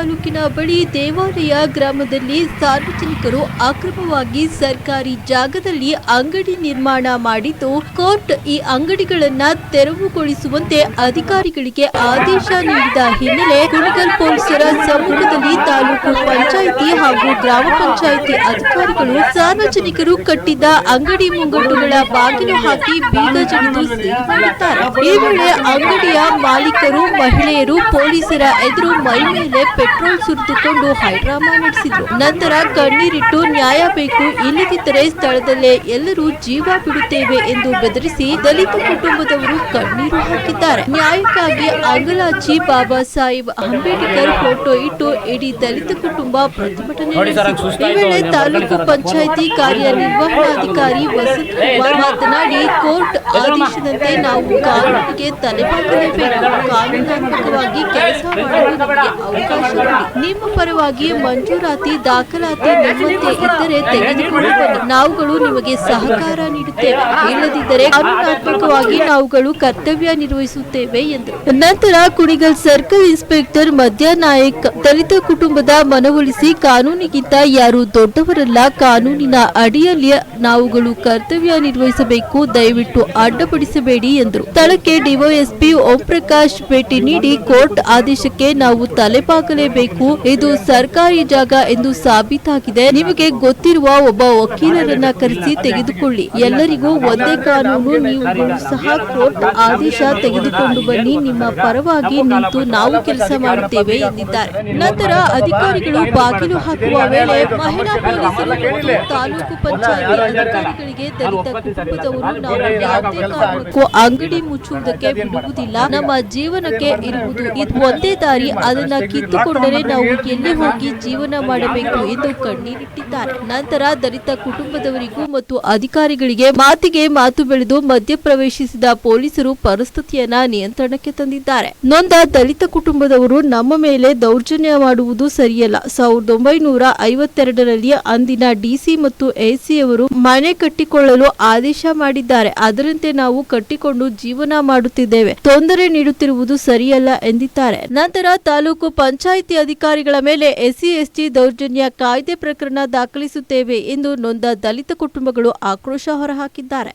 ತಾಲೂಕಿನ ಬಳಿ ದೇವಾಲಯ ಗ್ರಾಮದಲ್ಲಿ ಸಾರ್ವಜನಿಕರು ಅಕ್ರಮವಾಗಿ ಸರ್ಕಾರಿ ಜಾಗದಲ್ಲಿ ಅಂಗಡಿ ನಿರ್ಮಾಣ ಮಾಡಿದ್ದು, ಕೋರ್ಟ್ ಈ ಅಂಗಡಿಗಳನ್ನ ತೆರವುಗೊಳಿಸುವಂತೆ ಅಧಿಕಾರಿಗಳಿಗೆ ಆದೇಶ ನೀಡಿದ ಹಿನ್ನೆಲೆ ಕುಣಿಗಲ್ ಪೊಲೀಸರ ಸಮ್ಮುಖದಲ್ಲಿ ತಾಲೂಕು ಪಂಚಾಯಿತಿ ಹಾಗೂ ಗ್ರಾಮ ಪಂಚಾಯಿತಿ ಅಧಿಕಾರಿಗಳು ಸಾರ್ವಜನಿಕರು ಕಟ್ಟಿದ್ದ ಅಂಗಡಿ ಮುಂಗಟ್ಟುಗಳ ಬಾಗಿಲು ಹಾಕಿ ಬೀಗ ಜಡಿದು ಸೀಲ್ ಮಾಡಿದ್ದಾರೆ. ಈ ವೇಳೆ ಅಂಗಡಿಯ ಮಾಲೀಕರು, ಮಹಿಳೆಯರು ಪೊಲೀಸರ ಎದುರು ಮೈ ಮೇಲೆ ಪೆಟ್ರೋಲ್ ಸುರಿದುಕೊಂಡು ಹೈಡ್ರಾಮಾ ನಡೆಸಿದ್ರು. ನಂತರ ಕಣ್ಣೀರಿಟ್ಟು ನ್ಯಾಯ ಬೇಕು, ಇಲ್ಲದಿದ್ದರೆ ಸ್ಥಳದಲ್ಲೇ ಎಲ್ಲರೂ ಜೀವ ಬಿಡುತ್ತೇವೆ ಎಂದು ಬೆದರಿಸಿ ದಲಿತ ಕುಟುಂಬದವರು ಕಣ್ಣೀರು ಹಾಕಿದ್ದಾರೆ. ನ್ಯಾಯಕ್ಕಾಗಿ ಅಂಗಲಾಚಿ ಬಾಬಾ ಸಾಹೇಬ್ ಅಂಬೇಡ್ಕರ್ ಫೋಟೋ ಇಟ್ಟು ಇಡೀ ದಲಿತ ಕುಟುಂಬ ಪ್ರತಿಭಟನೆ ನಡೆಸಿತು. ಈ ವೇಳೆ ತಾಲೂಕು ಪಂಚಾಯಿತಿ ಕಾರ್ಯನಿರ್ವಹಣಾಧಿಕಾರಿ ವಸಂತ್ ಕುಮಾರ್ ಮಾತನಾಡಿ, ಕೋರ್ಟ್ ಆದೇಶದಂತೆ ನಾವು ಕಾನೂನಿಗೆ ತಲೆಬಾಗಲೇಬೇಕು. ಕಾನೂನಾತ್ಮಕವಾಗಿ ಕೆಲಸ ಮಾಡಲು ನಮಗೆ ಅವಕಾಶ ನೀಡಿ. ನಿಮ್ಮ ಪರವಾಗಿ ಮಂಜೂರಾತಿ ದಾಖಲಾತಿ ನಿಮ್ಮಂತೆ ಇದ್ದರೆ ತೆಗೆದುಕೊಂಡು ಬನ್ನಿ. ನಾವುಗಳು ನಿಮಗೆ ಸಹಕಾರ ನೀಡುತ್ತೇವೆ. ಇಲ್ಲದಿದ್ದರೆ ಕಾನೂನಾತ್ಮಕವಾಗಿ ನಾವುಗಳು ಕರ್ತವ್ಯ ನಿರ್ವಹಿಸುತ್ತೇವೆ ಎಂದರು. ನಂತರ ಕುಣಿಗಲ್ ಸರ್ಕಲ್ ಇನ್ಸ್ಪೆಕ್ಟರ್ ಮಧ್ಯಾನಾಯಕ್ ದಲಿತ ಕುಟುಂಬದ ಮನವೊಲಿಸಿ, ಕಾನೂನಿಗಿಂತ ಯಾರು ದೊಡ್ಡವರಲ್ಲ, ಕಾನೂನಿನ ಅಡಿಯಲ್ಲಿ ನಾವುಗಳು ಕರ್ತವ್ಯ ನಿರ್ವಹಿಸಬೇಕು, ದಯವಿಟ್ಟು ಅಡ್ಡಪಡಿಸಬೇಡಿ ಎಂದರು. ಸ್ಥಳಕ್ಕೆ ಡಿವೈಎಸ್ಪಿ ಓಂ ಪ್ರಕಾಶ್ ಭೇಟಿ ನೀಡಿ, ಕೋರ್ಟ್ ಆದೇಶಕ್ಕೆ ನಾವು ತಲೆಬಾಗಲೇಬೇಕು, ಇದು ಸರ್ಕಾರಿ ಜಾಗ ಎಂದು ಸಾಬೀತಾಗಿದೆ. ನಿಮಗೆ ಗೊತ್ತಿರುವ ಒಬ್ಬ ವಕೀಲರನ್ನ ಕರೆಸಿ ತೆಗೆದುಕೊಳ್ಳಿ. ಎಲ್ಲರಿಗೂ ಒಂದೇ ಕಾನೂನು, ನೀವುಗಳು ಸಹ ಕೋರ್ಟ್ ಆದೇಶ ತೆಗೆದುಕೊಂಡು ಬನ್ನಿ. ನಿಮ್ಮ ಪರವಾಗಿ ನಿಂತು ನಾವು ಕೆಲಸ ಮಾಡುತ್ತೇವೆ ಎಂದಿದ್ದಾರೆ. ನಂತರ ಅಧಿಕಾರಿಗಳು ಬಾಗಿಲು ಹಾಕುವ ವೇಳೆ ಮಹಿಳಾ ಪೊಲೀಸರು ಮತ್ತು ತಾಲೂಕು ಪಂಚಾಯಿತಿ ಅಧಿಕಾರಿಗಳಿಗೆ ದಲಿತ ಕುಟುಂಬದವರು ನಾವು ಯಾವುದೇ ಕಾರಣಕ್ಕೂ ಅಂಗಡಿ ಮುಚ್ಚುವುದಕ್ಕೆ ಬಿಡುವುದಿಲ್ಲ, ನಮ್ಮ ಜೀವನಕ್ಕೆ ಇರುವುದು ಇದು ಒಂದೇ ದಾರಿ, ಅದನ್ನ ಕಿತ್ತುಕೊಂಡರೆ ನಾವು ಎಲ್ಲಿ ಹೋಗಿ ಜೀವನ ಮಾಡಬೇಕು ಎಂದು ಕಣ್ಣೀರಿಟ್ಟಿದ್ದಾರೆ. ನಂತರ ದಲಿತ ಕುಟುಂಬದವರಿಗೂ ಮತ್ತು ಅಧಿಕಾರಿಗಳಿಗೆ ಮಾತಿಗೆ ಮಾತು ಬೆಳೆದು ಮಧ್ಯಪ್ರವೇಶಿಸಿದ ಪೊಲೀಸರು ಪರಿಸ್ಥಿತಿಯನ್ನ ನಿಯಂತ್ರಣಕ್ಕೆ ತಂದಿದ್ದಾರೆ. ನೊಂದ ದಲಿತ ಕುಟುಂಬದವರು ನಮ್ಮ ಮೇಲೆ ದೌರ್ಜನ್ಯ ಮಾಡುವುದು ಸರಿಯಲ್ಲ. 1952ರಲ್ಲಿ ಅಂದಿನ ಡಿಸಿ ಮತ್ತು ಎಸಿಯವರು ಮನೆ ಕಟ್ಟಿಕೊಳ್ಳಲು ಆದೇಶ ಮಾಡಿದ್ದಾರೆ. ಅದರಂತೆ ನಾವು ಕಟ್ಟಿಕೊಂಡು ಜೀವನ ಮಾಡುತ್ತಿದ್ದೇವೆ. ತೊಂದರೆ ನೀಡುತ್ತಿರುವುದು ಸರಿಯಲ್ಲ ಎಂದಿದ್ದಾರೆ. ನಂತರ ತಾಲೂಕು ಪಂಚಾಯಿತಿ ಅಧಿಕಾರಿಗಳ ಮೇಲೆ ಎಸ್ಸಿ ಎಸ್ಟಿ ದೌರ್ಜನ್ಯ ಕಾಯ್ದೆ ಪ್ರಕರಣ ದಾಖಲಿಸುತ್ತೇವೆ ಎಂದು ನೊಂದ ದಲಿತ ಕುಟುಂಬಗಳು ಆಕ್ರೋಶ ಹೊರಹಾಕಿದ್ದಾರೆ.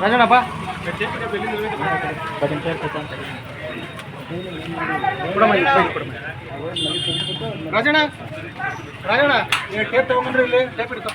ರಾಜಣ್ಣಪ್ಪ ರಾಜಣ್ಣ ರಾಜಣ್ಣ ಟೇಪ್ ತಗೊಂಡ್ರಿ, ಇಲ್ಲಿ ಟೇಪ್ ಹಿಡ್ಕೊ.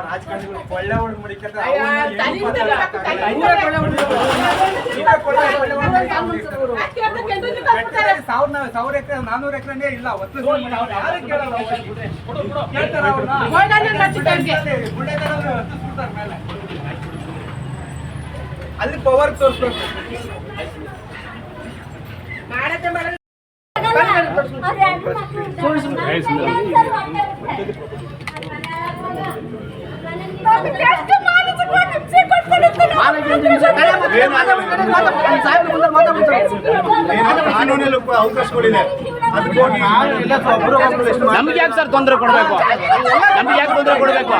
ರಾಜಕಾರಣಿಗಳು ಕೊಳ್ಳೆ ಹೊಡೆದು ಮಡಿಕಂತ ಸಾವಿರ ಎಕರೆ 400 ಎಕರೆ ಇಲ್ಲ, ಅಲ್ಲಿ ಪವರ್ ತೋರಿಸ್ಬೇಕು. ಕಾನೂನಲ್ಲಿ ಅವಕಾಶಗಳಿದೆ. ನಮ್ಗೆ ಯಾಕೆ ಸರ್ ತೊಂದರೆ ಕೊಡಬೇಕು? ನಮ್ಗೆ ಯಾಕೆ ತೊಂದರೆ ಕೊಡಬೇಕು?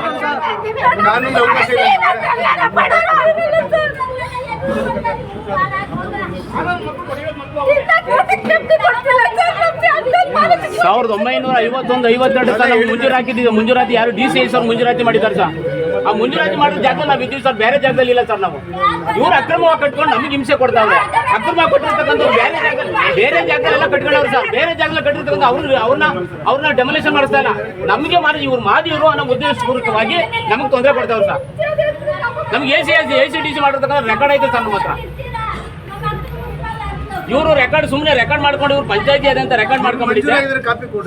ಕಾನೂನಲ್ಲಿ ಅವಕಾಶ ಇದೆ. 1951-52 ಮಂಜೂರಾತಿ ಯಾರು ಡಿಸಿಎಸ್ ಅವರು ಮಂಜೂರಾತಿ ಮಾಡಿದ್ದಾರೆ ಸರ್. ಆ ಮಂಜೂರಾತಿ ಮಾಡಿದ ಜಾಗದಲ್ಲಿ ನಾವು ಇದ್ದೀವಿ ಸರ್, ಬೇರೆ ಜಾಗದಲ್ಲಿ ಇಲ್ಲ ಸರ್ ನಾವು. ಇವ್ರು ಅಕ್ರಮವಾಗಿ ಕಟ್ಕೊಂಡು ನಮಗೆ ಹಿಂಸೆ ಕೊಡ್ತಾವ್ರೆ. ಅಕ್ರಮವಾಗಿ ಕಟ್ಟಿರ್ತಕ್ಕಂಥ ಬೇರೆ ಜಾಗದಲ್ಲೆಲ್ಲ ಕಟ್ಕೊಂಡವ್ರು ಸರ್, ಬೇರೆ ಜಾಗದಲ್ಲಿ ಕಟ್ಟಿರ್ತಕ್ಕಂಥ ಅವ್ರನ್ನ ಡೆಮೊಲೇಷನ್ ಮಾಡಿಸ್ತಾ ಇಲ್ಲ, ನಮಗೆ ಮಾಡಿ ಇವ್ರು ಮಾದಿಯವರು ಅನ್ನೋ ಉದ್ದೇಶಪೂರ್ವಕವಾಗಿ ನಮಗೆ ತೊಂದರೆ ಕೊಡ್ತಾವ್ರು ಸರ್. ನಮ್ಗೆ ACDC ಮಾಡಿರ್ತಕ್ಕಂಥ ರೆಕಾರ್ಡ್ ಐತೆ ಸರ್ ನಮ್ಮ ಹತ್ರ. ಇವರು ರೆಕಾರ್ಡ್ ಸುಮ್ಮನೆ ರೆಕಾರ್ಡ್ ಮಾಡ್ಕೊಂಡು ಇವ್ರು ಪಂಚಾಯತಿ ಅದಂತ ರೆಕಾರ್ಡ್ ಮಾಡ್ಕೊಂಡಿದ್ದಾರೆ.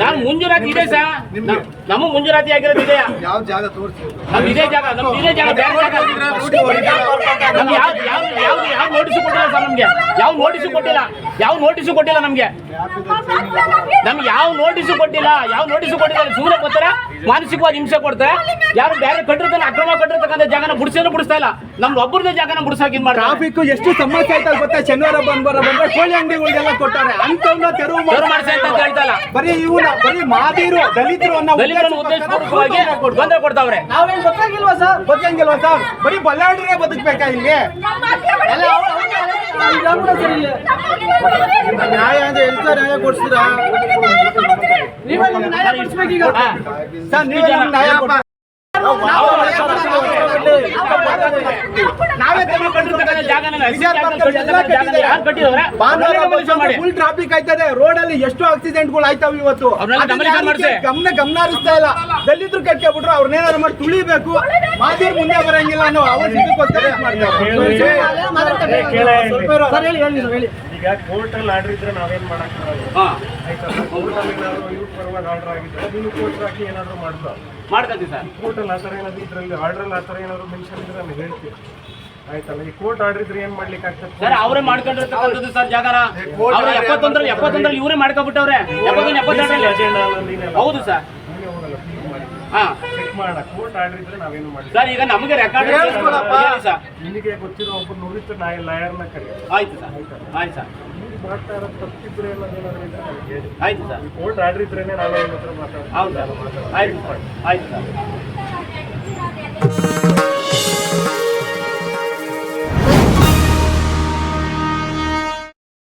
ನಾನು ಮುಂಜೂರಾತಿ ಇದೆ ಸರ್, ನಮಗೆ ಮುಂಜೂರಾತಿ ಆಗಿರೋದು ಇದೆಯಾ? ಯಾವ ಜಾಗ ತೋರಿಸಿ. ನಮ್ದು ಇದೇ ಜಾಗ, ಬೇರೆ ಜಾಗ ನಮ್ಗೆ ಯಾವ ನೋಟಿಸು ಕೊಟ್ಟಿಲ್ಲ ಸರ್. ನಮ್ಗೆ ಯಾವ ನೋಟಿಸು ಕೊಟ್ಟಿಲ್ಲ ನಮ್ಗೆ ಯಾವ ನೋಟಿಸು ಕೊಟ್ಟಿಲ್ಲ. ಸುಮ್ಮನೆ ಬರ್ತಾರೆ, ಮಾನಸಿಕವಾಗಿ ಹಿಂಸೆ ಕೊಡ್ತಾರೆ. ಯಾರು ಬೇರೆ ಕಟ್ಟಿರ್ತಾನೆ ಅಕ್ರಮ ಕಟ್ಟಿರ್ತಕ್ಕಂಥ ಜಾಗನ ಬಿಡಿಸ್ತಾ ಇಲ್ಲ, ನಮ್ದು ಒಬ್ಬರದೇ ಜಾಗನ ಬಿಡಿಸಾಕ ಇದ್ ಮಾಡಿ. ಟ್ರಾಫಿಕ್ ಎಷ್ಟು ಸಮಸ್ಯೆ ಆಯ್ತಲ್ಲ ಗೊತ್ತಾ? ಶನಿವಾರ ಬಂದ್ರೆ ಕೋಳಿ ಅಂಗಡಿಗಳಿಗೆಲ್ಲ ಕೊಟ್ಟಾರೆ, ಅಂತವ್ನ ತೆರವು ಮಾಡಿಸಿ ಅಂತ ಹೇಳ್ತಲ್ಲ. ಬರೀ ಮಾದಿರು ದಲಿತರನ್ನ ಉದ್ದೇಶಪೂರ್ವಕವಾಗಿ ತೊಂದರೆ ಕೊಡ್ತಾವ್ರೆ. ನಾವೇನ್ ಗೊತ್ತಾಗಿಲ್ವಾ ಸರ್? ಬರೀ ಬಲ್ಲಾಡ್ರೆ ಬದುಕ್ಬೇಕಾ ಇಲ್ಲಿ? ನ್ಯಾಯ ಅಂದ್ರೆ ಎಂತ ನ್ಯಾಯ ಕೊಡ್ತೀರಾ? ನೀವೇ ನಮ್ಗೆ ನ್ಯಾಯ ಕೊಡಿಸ್ಬೇಕೀಗ. ಸರ್ ನೀವೇ ನಮ್ಗೆ ನ್ಯಾಯ ಕೊಡಿ. ನಾವೇ ಕಟ್ಟಿರ್ತಕ್ಕಂಥ ಜಾಗನ ಯಾರು ಕಟ್ಟಿದವ್ರೆ? ಫುಲ್ ಟ್ರಾಫಿಕ್ ಆಯ್ತದೆ ರೋಡ್ ಅಲ್ಲಿ. ಎಷ್ಟು ಆಕ್ಸಿಡೆಂಟ್ಗಳು ಆಯ್ತಾವ ಇವತ್ತು. ಗಮನ ಹರಿಸ್ತಾ ಇಲ್ಲ. ದಲಿತರು ಕಟ್ಕೊಬಿಟ್ರು ಅವ್ರನ್ನೇನಾದ್ರು ಮಾಡಿ ತುಳಿಬೇಕು. ಮಾದಿರ್ ಮುಂದೆ ಬರಂಗಿಲ್ಲ ಅನ್ನೋ ಅವಶ್ಯಕತೆ ಹೇಳಿ. ಈಗ ಕೋರ್ಟ್ ಅಲ್ಲಿ ಆರ್ಡರ್ ಇದ್ರೆ ನಾವೇನ್ ಮಾಡಕ್ಕಾಗಲ್ಲ. ಇವ್ರ ಪರವಾಗಿ ಆರ್ಡರ್ ಆಗಿದ್ರೆ ನೀನು ಕೋರ್ಟ್ ಹಾಕಿ ಏನಾದ್ರು ಮಾಡ್ತೀವಿ ಸರ್. ಕೋರ್ಟ್ ಅಲ್ಲಿ ಆತರ ಏನಾದ್ರು ಇದ್ರಲ್ಲಿ ಆರ್ಡರ್ ಅಲ್ಲಿ ಆತರ ಏನಾದ್ರು ಮೆನ್ಷನ್ ಇದ್ರೆ ನಾನು ಹೇಳ್ತೀನಿ, ಆಯ್ತಲ್ಲ. ಈ ಕೋರ್ಟ್ ಆರ್ಡರ್ ಇದ್ರೆ ಏನ್ ಮಾಡ್ಲಿಕ್ಕೆ ಆಗ್ತದೆ ಸರ್? ಅವರೇ ಮಾಡ್ಕೊಂಡಿರ್ತಕ್ಕಂಥದ್ದು ಸರ್ ಜಾಗನ. ಅವ್ರು 71 ಇವರೇ ಮಾಡ್ಕೊಬಿಟ್ಟವ್ರೆ. 72 ಹೌದು ಸರ್. ಚೆಕ್ ಮಾಡೋಣ. ಕೋರ್ಟ್ ಆರ್ಡರ್ ಇದ್ರೆ ನಾವೇನು ಮಾಡಿ ಸರ್. ಈಗ ನಮಗೆ ರೆಕಾರ್ಡ್ ಸರ್, ನಿನಗೆ ಗೊತ್ತಿರೋ ಒಬ್ಬ ನುರಿತ ಲಾಯರ್ನ ಕರಿ. ಆಯ್ತು ಸರ್, ಆಯ್ತು ಸರ್, ಮಾಡ್ತಾ ಇರೋದು ತಪ್ಪಿದ್ರೆ ಏನಾದ್ರು ಇದ್ರೆ ನನಗೆ ಹೇಳಿ. ಆಯ್ತು ಸರ್. ಕೋರ್ಟ್ ಆರ್ಡರ್ ಇದ್ರೇನೆ ನಾವೇ ಮಾತಾಡೋದು. ಹೌದು ಸರ್, ಆಯ್ತು ಸರ್, ಆಯ್ತು ಸರ್.